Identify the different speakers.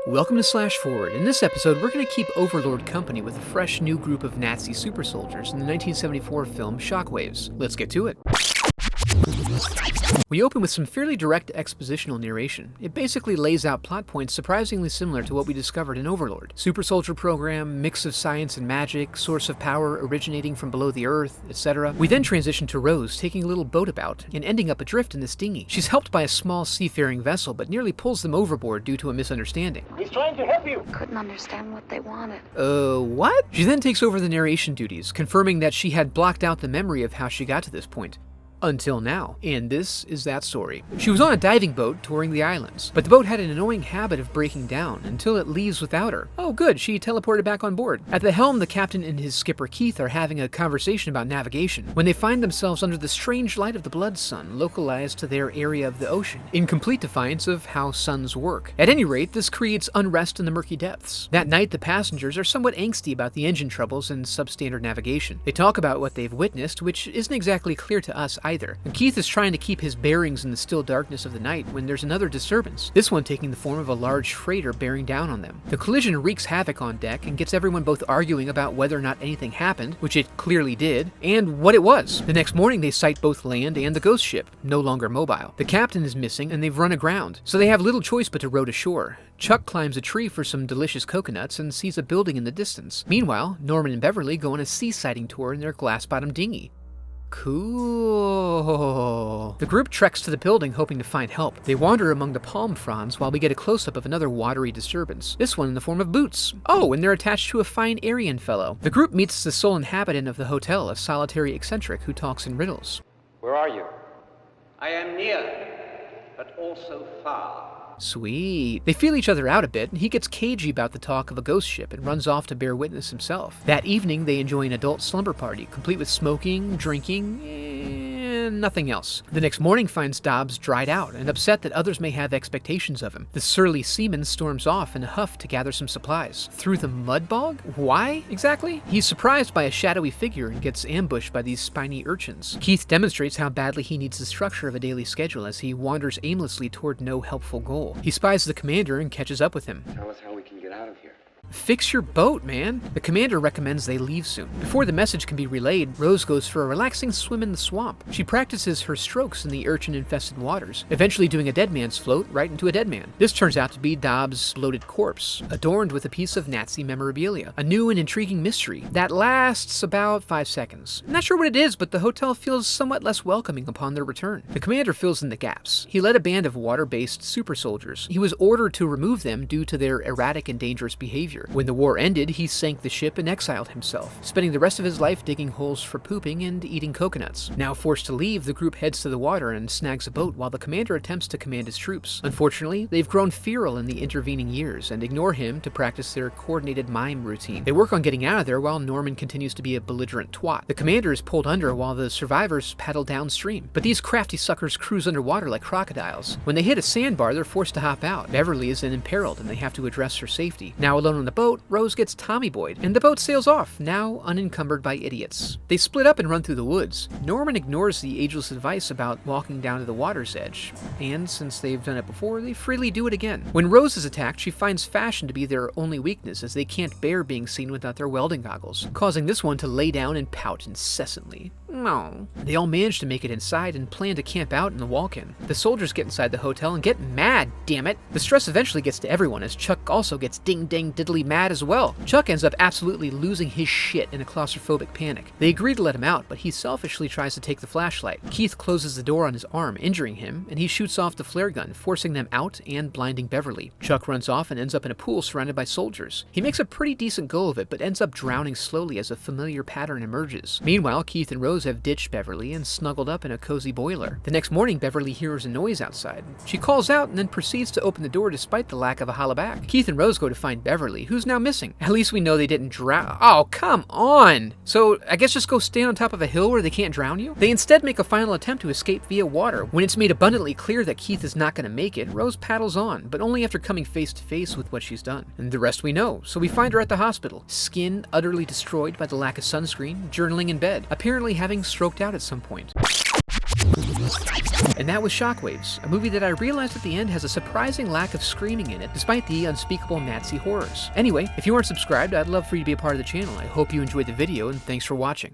Speaker 1: Welcome to Slash Forward. In this episode, we're going to keep Overlord company with a fresh new group of Nazi super soldiers in the 1974 film Shockwaves. Let's get to it. We open with some fairly direct expositional narration. It basically lays out plot points surprisingly similar to what we discovered in Overlord. Super soldier program, mix of science and magic, source of power originating from below the earth, etc. We then transition to Rose taking a little boat about and ending up adrift in this dinghy. She's helped by a small seafaring vessel but nearly pulls them overboard due to a misunderstanding.
Speaker 2: He's trying to help you.
Speaker 3: Couldn't understand what they wanted.
Speaker 1: What? She then takes over the narration duties, confirming that she had blocked out the memory of how she got to this point. Until now. And this is that story. She was on a diving boat touring the islands, but the boat had an annoying habit of breaking down until it leaves without her. Oh good, she teleported back on board. At the helm, the captain and his skipper Keith are having a conversation about navigation when they find themselves under the strange light of the blood sun localized to their area of the ocean, in complete defiance of how suns work. At any rate, this creates unrest in the murky depths. That night, the passengers are somewhat angsty about the engine troubles and substandard navigation. They talk about what they've witnessed, which isn't exactly clear to us either. And Keith is trying to keep his bearings in the still darkness of the night when there's another disturbance, this one taking the form of a large freighter bearing down on them. The collision wreaks havoc on deck and gets everyone both arguing about whether or not anything happened, which it clearly did, and what it was. The next morning they sight both land and the ghost ship, no longer mobile. The captain is missing and they've run aground, so they have little choice but to row to shore. Chuck climbs a tree for some delicious coconuts and sees a building in the distance. Meanwhile, Norman and Beverly go on a sea sighting tour in their glass-bottomed dinghy. Cool. The group treks to the building hoping to find help. They wander among the palm fronds while we get a close-up of another watery disturbance, this one in the form of boots. Oh, and they're attached to a fine Aryan fellow. The group meets the sole inhabitant of the hotel, a solitary eccentric who talks in riddles.
Speaker 2: Where are you?
Speaker 4: I am near, but also far.
Speaker 1: Sweet. They feel each other out a bit, and he gets cagey about the talk of a ghost ship and runs off to bear witness himself. That evening, they enjoy an adult slumber party, complete with smoking, drinking, and nothing else. The next morning finds Dobbs dried out and upset that others may have expectations of him. The surly seaman storms off in a huff to gather some supplies. Through the mud bog? Why, exactly? He's surprised by a shadowy figure and gets ambushed by these spiny urchins. Keith demonstrates how badly he needs the structure of a daily schedule as he wanders aimlessly toward no helpful goal. He spies the commander and catches up with him.
Speaker 4: Tell us how we can get out of here.
Speaker 1: Fix your boat, man. The commander recommends they leave soon. Before the message can be relayed, Rose goes for a relaxing swim in the swamp. She practices her strokes in the urchin-infested waters, eventually doing a dead man's float right into a dead man. This turns out to be Dobbs' bloated corpse, adorned with a piece of Nazi memorabilia. A new and intriguing mystery that lasts about 5 seconds. Not sure what it is, but the hotel feels somewhat less welcoming upon their return. The commander fills in the gaps. He led a band of water-based super soldiers. He was ordered to remove them due to their erratic and dangerous behavior. When the war ended, he sank the ship and exiled himself, spending the rest of his life digging holes for pooping and eating coconuts. Now forced to leave, the group heads to the water and snags a boat while the commander attempts to command his troops. Unfortunately, they've grown feral in the intervening years and ignore him to practice their coordinated mime routine. They work on getting out of there while Norman continues to be a belligerent twat. The commander is pulled under while the survivors paddle downstream, but these crafty suckers cruise underwater like crocodiles. When they hit a sandbar, they're forced to hop out. Beverly is then imperiled and they have to address her safety. Now alone on the boat, Rose gets Tommy Boyed, and the boat sails off, now unencumbered by idiots. They split up and run through the woods. Norman ignores the ageless advice about walking down to the water's edge, and since they've done it before, they freely do it again. When Rose is attacked, she finds fashion to be their only weakness, as they can't bear being seen without their welding goggles, causing this one to lay down and pout incessantly. No. They all manage to make it inside and plan to camp out in the walk-in. The soldiers get inside the hotel and get mad, damn it. The stress eventually gets to everyone as Chuck also gets ding-dang-diddly mad as well. Chuck ends up absolutely losing his shit in a claustrophobic panic. They agree to let him out, but he selfishly tries to take the flashlight. Keith closes the door on his arm, injuring him, and he shoots off the flare gun, forcing them out and blinding Beverly. Chuck runs off and ends up in a pool surrounded by soldiers. He makes a pretty decent go of it, but ends up drowning slowly as a familiar pattern emerges. Meanwhile, Keith and Rose have ditched Beverly and snuggled up in a cozy boiler. The next morning, Beverly hears a noise outside. She calls out and then proceeds to open the door despite the lack of a holla back. Keith and Rose go to find Beverly, who's now missing. At least we know they didn't drown. Oh, come on! So, I guess just go stand on top of a hill where they can't drown you? They instead make a final attempt to escape via water. When it's made abundantly clear that Keith is not going to make it, Rose paddles on, but only after coming face to face with what she's done. And the rest we know, so we find her at the hospital, skin utterly destroyed by the lack of sunscreen, journaling in bed, apparently having stroked out at some point. And that was Shockwaves, a movie that I realized at the end has a surprising lack of screaming in it, despite the unspeakable Nazi horrors. Anyway, if you aren't subscribed, I'd love for you to be a part of the channel. I hope you enjoyed the video, and thanks for watching.